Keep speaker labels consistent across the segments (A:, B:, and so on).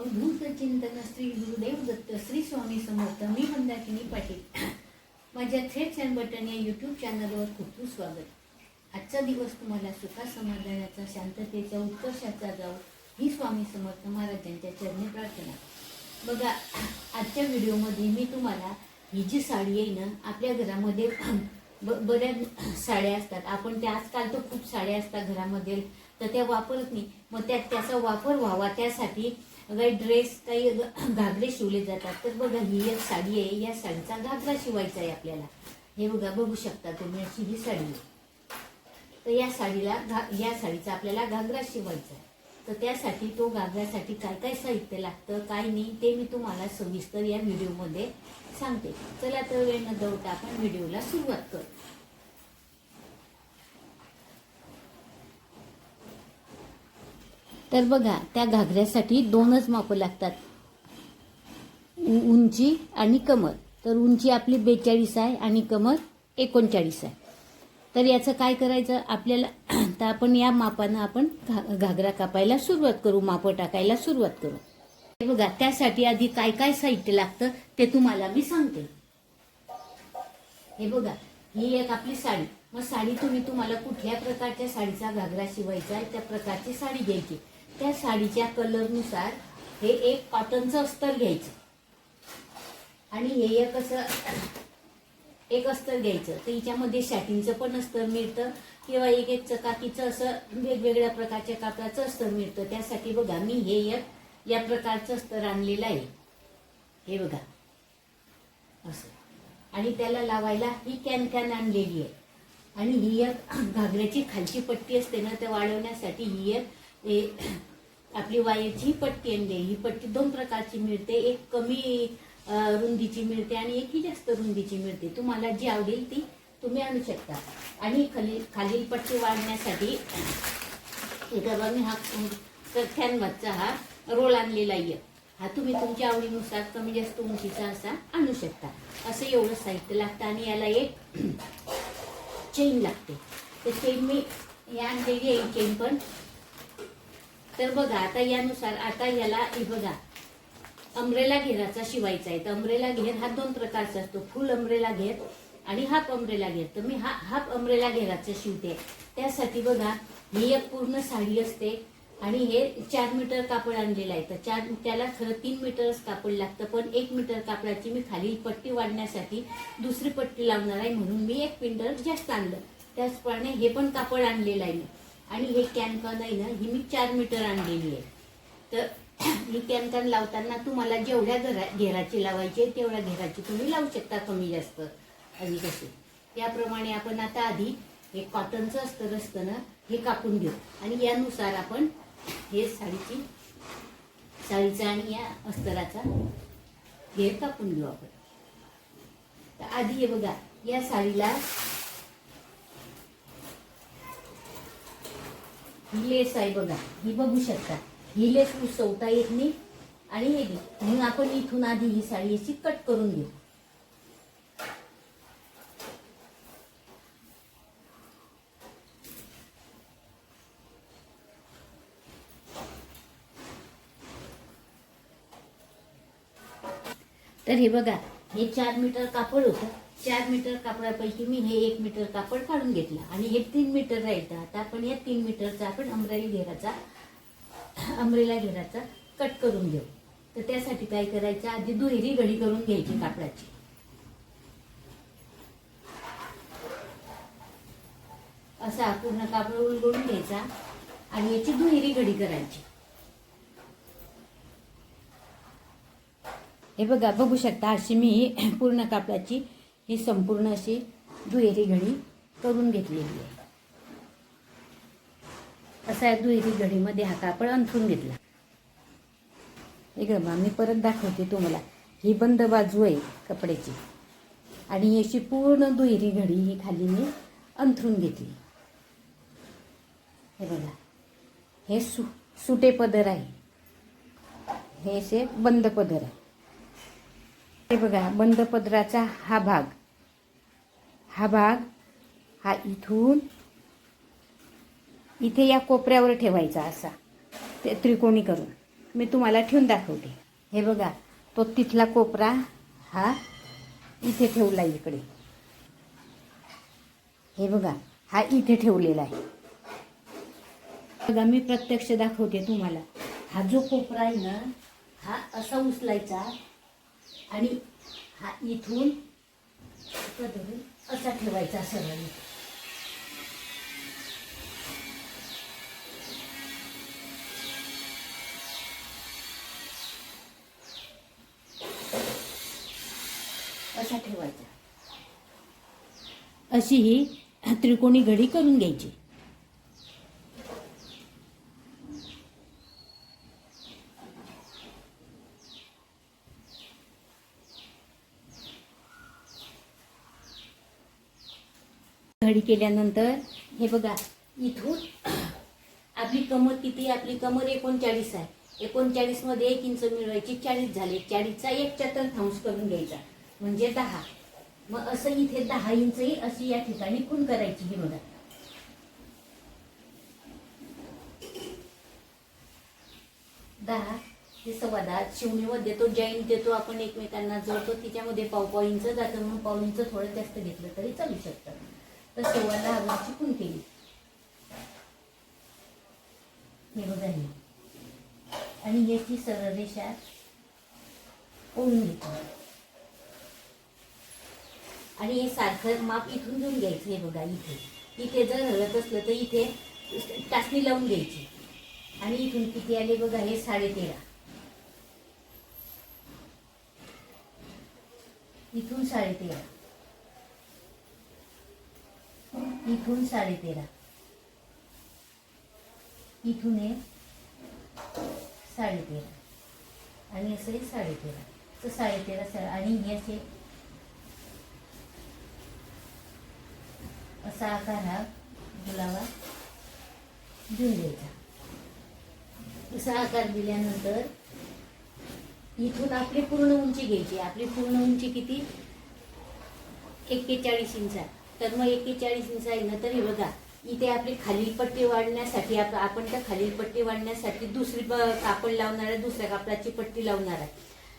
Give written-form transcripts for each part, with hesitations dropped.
A: अवधूत चिंतन श्री गुरुदेव दत्त श्री स्वामी समर्थ. मी मंदाकिनी पाटील. माझ्या थेट बटन या यूट्यूब चॅनलवर खूप खूप स्वागत. आजचा दिवस तुम्हाला सुखा समाधानाचा, शांततेचा, उत्कर्षाचा जाऊ ही स्वामी समर्थ महाराजांच्या चरणी प्रार्थना. बघा, आजच्या व्हिडिओमध्ये मी तुम्हाला ही जी साडी आहे ना, आपल्या घरामध्ये बऱ्याच साड्या असतात. आपण त्या आजकाल तर खूप साड्या असतात घरामध्ये, तर त्या वापरत नाही. मग त्याचा वापर व्हावा त्यासाठी काही ड्रेस, काही घागरे शिवले जातात. तर बघा, ही एक साडी आहे. या साडीचा घागरा शिवायचा आहे आपल्याला. हे बघा, बघू शकता तुम्ही, अशी ही साडी आहे. तर या साडीचा आपल्याला घागरा शिवायचा आहे. तर त्यासाठी तो घागऱ्यासाठी काय काय साहित्य लागतं, काय नाही, ते मी तुम्हाला सविस्तर या व्हिडिओमध्ये सांगते. चला तर वेळ न गवता आपण व्हिडिओला सुरुवात करू. तर बघा, त्या घागऱ्यासाठी दोनच मापं लागतात, उंची आणि कमर. तर उंची आपली 42 आहे आणि कमर 39 आहे. तर याचं काय करायचं आपल्याला, तर आपण या मापानं आपण घागरा कापायला सुरुवात करू, मापं टाकायला सुरुवात करू. हे बघा, त्यासाठी आधी काय काय साहित्य लागतं ते तुम्हाला मी सांगते. हे बघा, ही एक आपली साडी. मग साडी तुम्हाला कुठल्या प्रकारच्या साडीचा घागरा शिवायचा आहे त्या प्रकारची साडी घ्यायची. त्या साडीच्या कलरनुसार हे एक कॉटनचं अस्तर घ्यायचं आणि हे एक अस्तर घ्यायचं. तर हिच्यामध्ये शॅटिंगचं पण अस्तर मिळतं किंवा एक चकाकीचं असं वेगवेगळ्या प्रकारच्या कापडाचं अस्तर मिळतं. त्यासाठी बघा, मी हे एक या प्रकारचं अस्तर आणलेलं आहे. हे बघा असं. आणि त्याला लावायला ही कॅन आणलेली आहे. आणि ही एक घागऱ्याची खालची पट्टी असते ना, ते वाढवण्यासाठी ही एक आपली वायरची पट्टी आणली. ही पट्टी दोन प्रकारची मिळते. एक कमी रुंदीची मिळते आणि एक ही जास्त रुंदीची मिळते. तुम्हाला जी आवडेल ती तुम्ही आणू शकता. आणि खालील पट्टी वाढण्यासाठी एका मी हा कॅनव्हासचा हा रोल आणलेला आहे. हा तुम्ही तुमच्या आवडीनुसार कमी जास्त उंचीचा असा आणू शकता. असं एवढं साहित्य लागतं. आणि याला एक चेन लागते. तर चेन मी या आणलेली आहे चेन पण. तर बघा, आता यानुसार आता याला हे बघा, अम्ब्रेला घेराचा शिवायचा आहे. तर अम्ब्रेला घेर हा दोन प्रकारचा असतो, फुल अम्ब्रेला घेर आणि हाफ अम्ब्रेला घेर. तर मी हाफ अम्ब्रेला घेराचं शिवते. त्यासाठी बघा, ही एक पूर्ण साडी असते आणि हे 4 मीटर कापड आणलेलं आहे. तर त्याला खरं 3 मीटरच कापड लागतं, पण 1 मीटर कापडाची मी खाली पट्टी वाढण्यासाठी दुसरी पट्टी लावणार आहे, म्हणून मी 1 मीटर जास्त आणलं. त्याचप्रमाणे हे पण कापड आणलेलं आहे. आणि हे कॅन आहे ना, ही मी 4 मीटर आणलेली आहे. तर ही कॅन लावताना तुम्हाला जेवढ्या घेराची लावायची तेवढ्या घेराची तुम्ही लावू शकता, कमी जास्त आणि कसे. त्याप्रमाणे आपण आता आधी हे कॉटनचं अस्तर असतं ना, हे कापून घेऊ. आणि यानुसार आपण हे साडीचा आणि या अस्तराचा घेर कापून घेऊ आपण. तर आधी हे बघा, या साडीला ही लेस आहे बघा, ही बघू शकता. ही लेस उसवता येत नाही आणि हे घे, म्हणून आपण इथून आधी ही साडी अशी कट करून घेऊ. तर हे बघा, हे 4 मीटर कापड होतं. 4 मीटर कापडापैकी मी हे 1 मीटर कापड काढून घेतलं आणि हे 3 मीटर राहिलं. आता आपण या 3 मीटरचा आपण अम्ब्रेला घेराचा कट करून घेऊ. तर त्यासाठी काय करायचं, आधी दुहेरी घडी करून घ्यायची कापडाची. असा पूर्ण कापड उलगडून घ्यायचा आणि याची दुहेरी घडी करायची. हे बघा, बघू शकता, अशी मी पूर्ण कापडाची ही संपूर्ण अशी दुहेरी घडी करून घेतलेली आहे. असा दुहेरी घडीमध्ये हा कापड अंथरून घेतला. हे बघा, मी परत दाखवते तुम्हाला. ही बंद बाजू आहे कपड्याची आणि याची पूर्ण दुहेरी घडी ही खाली मी अंथरून घेतली. हे बघा, हे सुटे पदर आहे, हे असे बंद पदर आहे. हे बघा, बंद पदराचा हा भाग हा इथून इथे या कोपऱ्यावर ठेवायचा, असा ते त्रिकोणी करून. मी तुम्हाला ठेवून दाखवते. हे बघा, तो तिथला कोपरा हा इथे ठेवला इकडे. हे बघा, हा इथे ठेवलेला आहे. बघा, मी प्रत्यक्ष दाखवते तुम्हाला. हा जो कोपरा आहे ना, हा असा उचलायचा आणि हा इथून असा ठेवायचा सरळ. असा ठेवायचा. अशी ही त्रिकोणी घडी करून घ्यायची. घडी केल्यानंतर हे बघा, इथून आपली कमर किती, आपली कमर 39 आहे. 39 मध्ये 1 इंच मिळवायची, 40 झाले. 40चा 1/4 करून घ्यायचा म्हणजे 10. मग असं इथे 10 इंच अशी या ठिकाणी खूण करायची. ही बघा, 10 ते 10.25 शिवणीमध्ये तो जॉईंट देतो आपण, एकमेकांना जोडतो. तिच्यामध्ये पाव इंच जातं, म्हणून पाव इंच थोडं जास्त घेतलं तरी चालू शकतं. तर 10.15 खूण केली. हे बघा, ही आणि याची सरळ रेषा ओढून घेतो आणि हे सारखं माप इथून घेऊन घ्यायचं. हे बघा, इथे जर हलत असलं तर इथे टाचणी लावून घ्यायची आणि इथून किती आले बघा, हे 13.5. इथून 13.5, इथून 13.5, इथून हे 13.5 आणि असं 13.5. तर 13.5 आणि हे असे असा आकार हा गुलाबा देऊन द्यायचा. असा आकार दिल्यानंतर इथून आपली पूर्ण उंची घ्यायची. आपली पूर्ण उंची किती, 41 इंच. तर मग 41 इंच आहे ना, तर हे बघा, इथे आपली खालील पट्टी वाढण्यासाठी आपण त्या खालील पट्टी वाढण्यासाठी दुसरी कापड लावणार आहे, दुसऱ्या कापडाची पट्टी लावणार आहे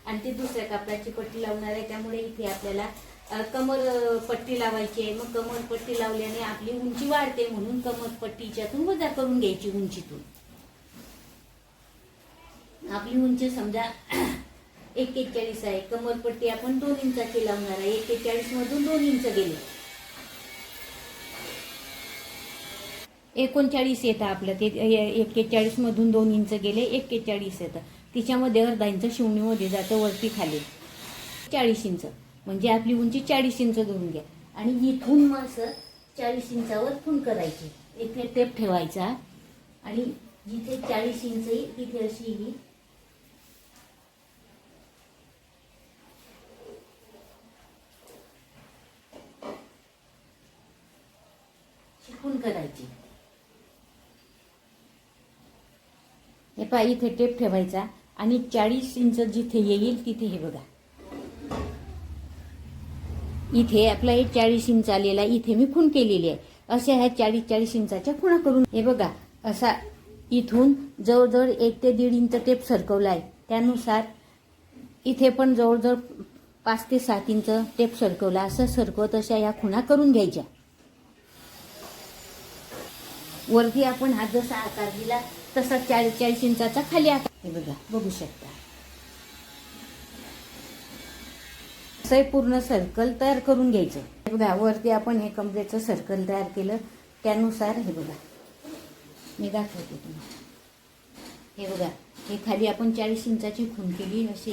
A: आणि ती दुसऱ्या कापडाची पट्टी लावणार आहे. त्यामुळे इथे आपल्याला कमर पट्टी लावायची आहे. मग कमर पट्टी लावल्याने आपली उंची वाढते, म्हणून कमर पट्टीच्यातून वजा करून घ्यायची उंचीतून. आपली उंची समजा 41 आहे, कमर पट्टी आपण 2 इंचाची लावणार आहे. 41 मधून 2 इंच गेले, 39 येतं आपलं. ते 41 मधून 2 इंच गेले, 41 येतं. तिच्यामध्ये अर्धा इंच शिवणीमध्ये जातं वरती खाली. 40 इंच म्हणजे आपली उंची 40 इंच धरून घ्या आणि इथून मग असं 40 इंचावर खूण करायची. इथे टेप ठेवायचा आणि जिथे 40 इंच तिथे अशी ही खूण करायची. हे पहा, इथे टेप ठेवायचा आणि 40 इंच जिथे येईल तिथे हे बघा, इथे आपला 40 इंच आलेला, इथे मी खूण केलेली आहे. अशा ह्या 40 इंचाच्या खुणा करून हे बघा, असा इथून जवळजवळ 1 ते 1.5 इंच टेप सरकवलाय. त्यानुसार इथे पण जवळजवळ 5 ते 7 इंच टेप सरकवला. असं सरकवत अशा या खुणा करून घ्यायच्या. वरती आपण हा जसा आकार दिला तसा 40 इंचाचा खाली आकार. हे बघा, बघू शकता. असं पूर्ण सर्कल तयार करून घ्यायचं. हे बघा, वरती आपण हे कमरेचं सर्कल तयार केलं. त्यानुसार हे बघा, मी दाखवते तुम्हाला. हे बघा, हे खाली आपण 40 इंचाची खूण केली. असे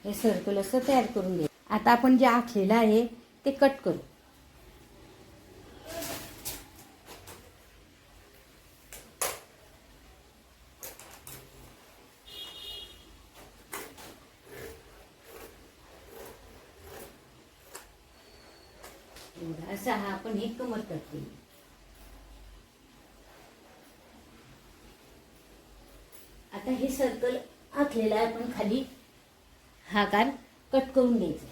A: हे सर्कल असं तयार करून घ्या. आता आपण जे आखलेलं आहे ते कट करू. असा हा आपण हे कमर कट केली. आता हे सर्कल आखलेलं आहे, आपण खाली हा आकार कट करून घ्यायचा.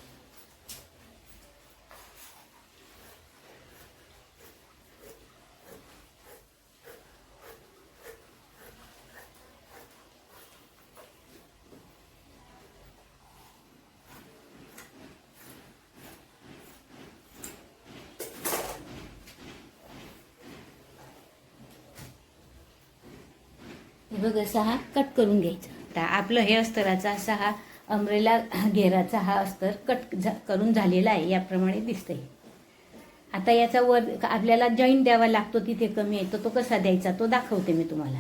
A: बघ असा हा कट करून घ्यायचा. आता आपलं हे अस्तराचा असा हा अम्ब्रेला घेराचा हा अस्तर करून झालेला आहे, याप्रमाणे दिसतंय. आता याचा वर आपल्याला जॉईंट द्यावा लागतो, तिथे कमी आहे तो कसा द्यायचा तो दाखवते मी तुम्हाला.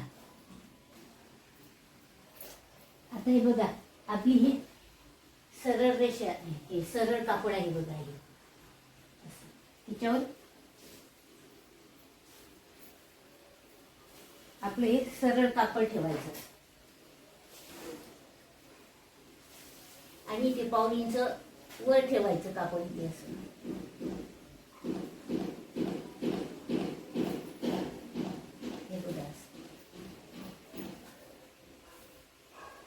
A: आता हे बघा, आपली ही सरळ रेषा आहे, हे सरळ कापड आहे बघा, हे तिच्यावर आपलं हे सरळ कापड ठेवायचं आणि ते पाऊण इंच वर ठेवायचं कापड इथे असं. हे बघा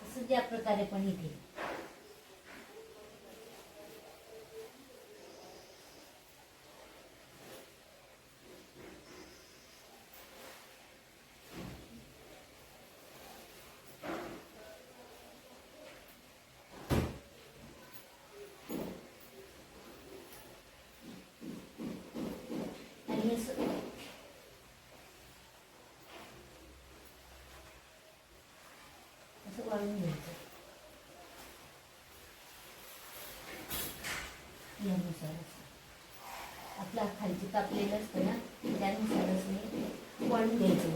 A: असं ज्या प्रकारे पण इथे असं वाळून घ्यायचं यानुसार. आपला खालची कापलेलं असतं ना, त्यानुसारच मी वाळून घ्यायचं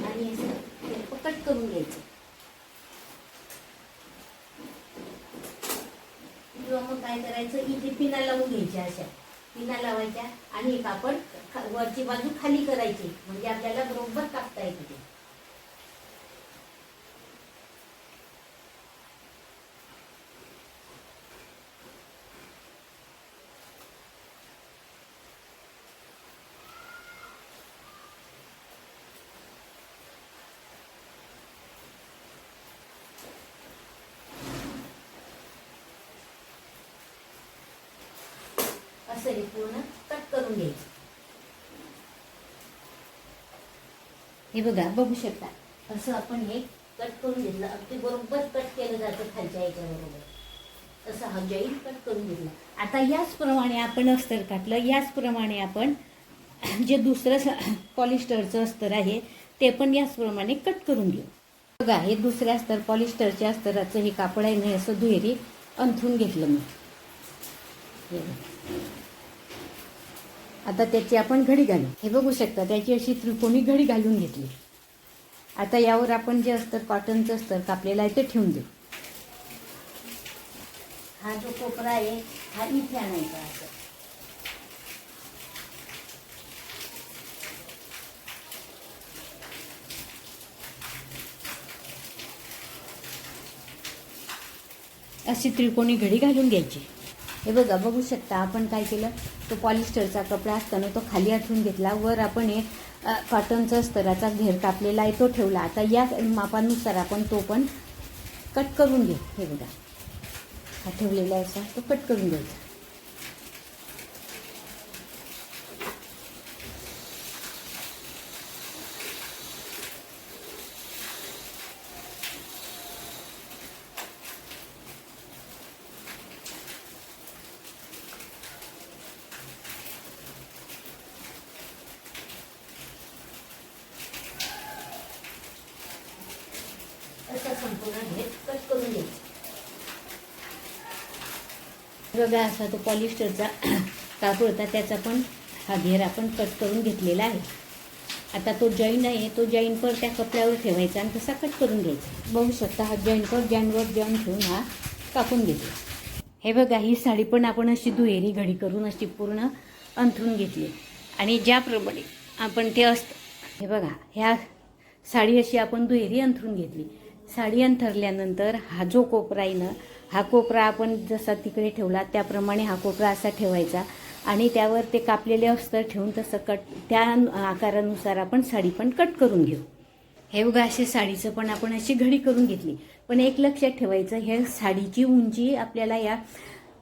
A: आणि असं कट करून घ्यायचं. किंवा मग काय करायचं, इथे पिना लावून घ्यायच्या, अशा पिना लावायच्या आणि कापड वरची बाजू खाली करायची, म्हणजे आपल्याला बरोबर कापता येते. असं हे पूर्ण कट करून घ्यायचं. हे बघा, बघू शकता असं आपण हे कट करून घेतलं. अगदी बरोबर कट केलं जातं खालच्या याच्या बरोबर. असं हा जॉईंट कट करून घेतला. आता याचप्रमाणे आपण अस्तर काढलं, याचप्रमाणे आपण जे दुसरं पॉलिस्टरचं अस्तर आहे ते पण याचप्रमाणे कट करून घेऊ. बघा, हे दुसऱ्या अस्तर पॉलिस्टरच्या अस्तराचं हे कापड आहे ना, असं दुहेरी अंथरून घेतलं मी. आता त्याची आपण घडी घालू. हे बघू शकता, त्याची अशी त्रिकोणी घडी घालून घेतली. आता यावर आपण जे अस्तर कॉटनचं अस्तर कापलेलं आहे ते ठेवून देऊ. हा जो कोपरा आहे हा इथे आणायचा असं. अशी त्रिकोणी घडी घालून घ्यायची. हे बघा, बघू शकता आपण काय केलं, तो पॉलिस्टरचा कपडा असताना तो खाली आठवून घेतला, वर आपण हे कॉटनचा अस्तराचा घेर कापलेला आहे तो ठेवला. आता या मापानुसार आपण तो पण कट करून घेऊ. हे बघा, हा ठेवलेला असा तो कट करून घ्यायचा. संपूर्ण घेर कट करून घ्यायचं. बघा, असा तो पॉलिस्टरचा कापड होता, त्याचा पण हा घेर आपण कट करून घेतलेला आहे. आता तो जॉईंट आहे, तो जॉईंट पर त्या कपड्यावर ठेवायचा आणि तसा कट करून घ्यायचा. बघू शकता, हा जॉईंटवर जॉईंट ठेवून हा कापून घेतला. हे बघा, ही साडी पण आपण अशी दुहेरी घडी करून अशी पूर्ण अंथरून घेतली आणि ज्याप्रमाणे आपण ते असतं, हे बघा, ह्या साडी अशी आपण दुहेरी अंथरून घेतली. साडी अंथरल्यानंतर हा जो कोपरा आहे ना, हा कोपरा आपण जसा तिकडे ठेवला त्याप्रमाणे हा कोपरा असा ठेवायचा आणि त्यावर ते कापलेले अस्तर ठेवून तसं त्या आकारानुसार आपण साडी पण कट करून घेऊ. हे बघा, अशी साडीचं पण आपण अशी घडी करून घेतली. पण एक लक्षात ठेवायचं, हे साडीची उंची आपल्याला या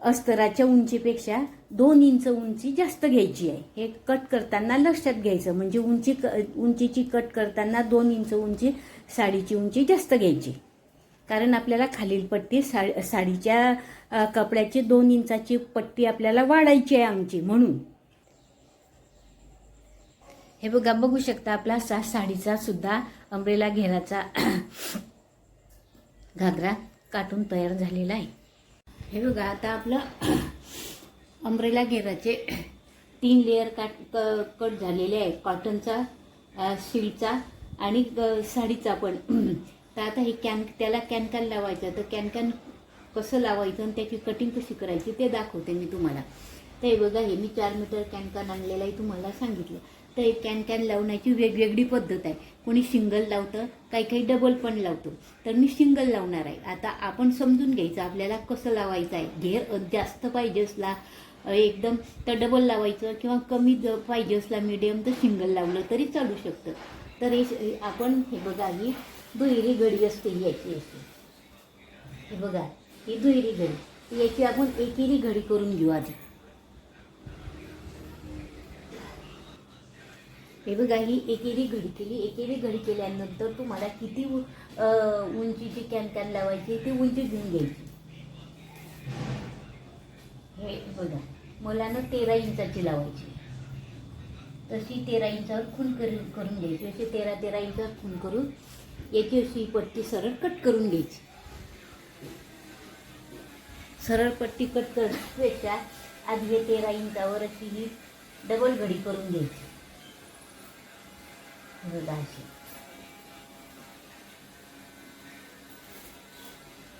A: अस्तराच्या उंचीपेक्षा 2 इंच उंची जास्त घ्यायची आहे. हे कट करताना लक्षात घ्यायचं, म्हणजे उंचीची कट करताना 2 इंच उंची साडीची उंची जास्त घ्यायची. कारण आपल्याला खालील पट्टी साडीच्या कपड्याची 2 इंचाची पट्टी आपल्याला वाढायची आहे आमची, म्हणून. हे बघा, बघू शकता आपला साडीचा सुद्धा अंब्रेला घेराचा घागरा काटून तयार झालेला आहे. हे बघा, आता आपलं अंब्रेला घेराचे 3 लेअर कट झालेले आहे, कॉटनचा, सिल्कचा आणि साडीचा पण. तर आता हे त्याला कॅन लावायचं. तर कॅन कसं लावायचं आणि त्याची कटिंग कशी करायची ते दाखवते मी तुम्हाला. तर हे बघा, हे मी 4 मीटर कॅन आणलेला आहे, तुम्हाला सांगितलं. तर हे कॅन लावण्याची वेगवेगळी पद्धत आहे. कोणी सिंगल लावतं, काही डबल पण लावतो. तर मी सिंगल लावणार आहे. आता आपण समजून घ्यायचं आपल्याला कसं लावायचं आहे. घेर जास्त पाहिजे असला एकदम तर डबल लावायचं, किंवा कमी पाहिजे असला मीडियम तर सिंगल लावलं तरी चालू शकतं. तर हे आपण हे बघा, ही दुहेरी घडी असते याची अशी. हे बघा, ही दुहेरी घडी. याची आपण एकेरी घडी करून घेऊ आधी. हे बघा, ही एकेरी घडी केली. एकेरी घडी केल्यानंतर तुम्हाला किती उंचीची कॅन लावायची ते उंची घेऊन घ्यायची. हे बघा, मला ना 13 इंचाची लावायची. तशी 13 इंचावर खून करून घ्यायची. अशी 13 इंचावर खून करून याची अशी पट्टी सरळ कट करून घ्यायची. सरळ पट्टी कट करण्यापेक्षा आधी हे 13 इंचावर अशी ही डबल घडी करून घ्यायची.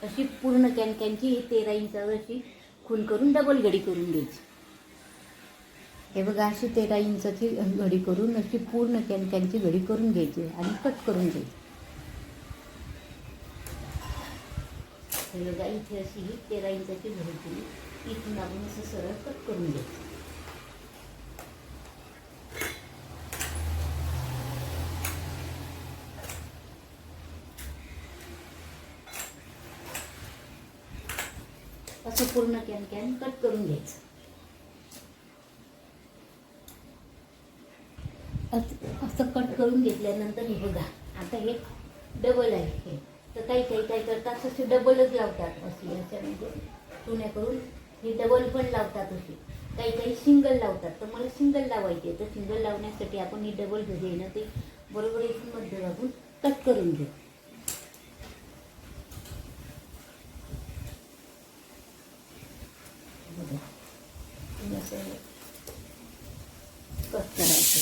A: अशी पूर्ण कॅनची 13 इंचावर अशी खून करून डबल घडी करून घ्यायची. हे बघा, अशी 13 इंचाची घडी करून अशी पूर्ण कॅनची घडी करून घ्यायची आणि कट करून घ्यायची. हे बघा, इथे अशी ही 13 इंचाची घडी केली. इथून आपण असं सरळ कट करून घ्यायचं. असं पूर्ण कॅन कट करून घ्यायचं. असं कट करून घेतल्यानंतर हे बघा, आता हे डबल आहे. हे तर काही काय करतात असे डबलच लावतात. अशी याच्यामध्ये चुन्या करून हे डबल पण लावतात. अशी काही सिंगल लावतात. तर मला सिंगल लावायचे. तर सिंगल लावण्यासाठी आपण ही डबल घडी आहे ना, ते बरोबर इथून मध्य लागून कट करून घेऊ. कट करायचं.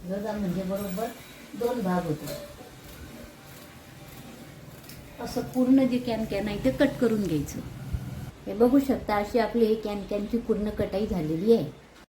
A: बघा, म्हणजे बरोबर 2 भाग होतो. असं पूर्ण जे कॅन आहे ते कट करून घ्यायचं. हे बघू शकता, अशी आपली कॅनची पूर्ण कटाई झालेली आहे.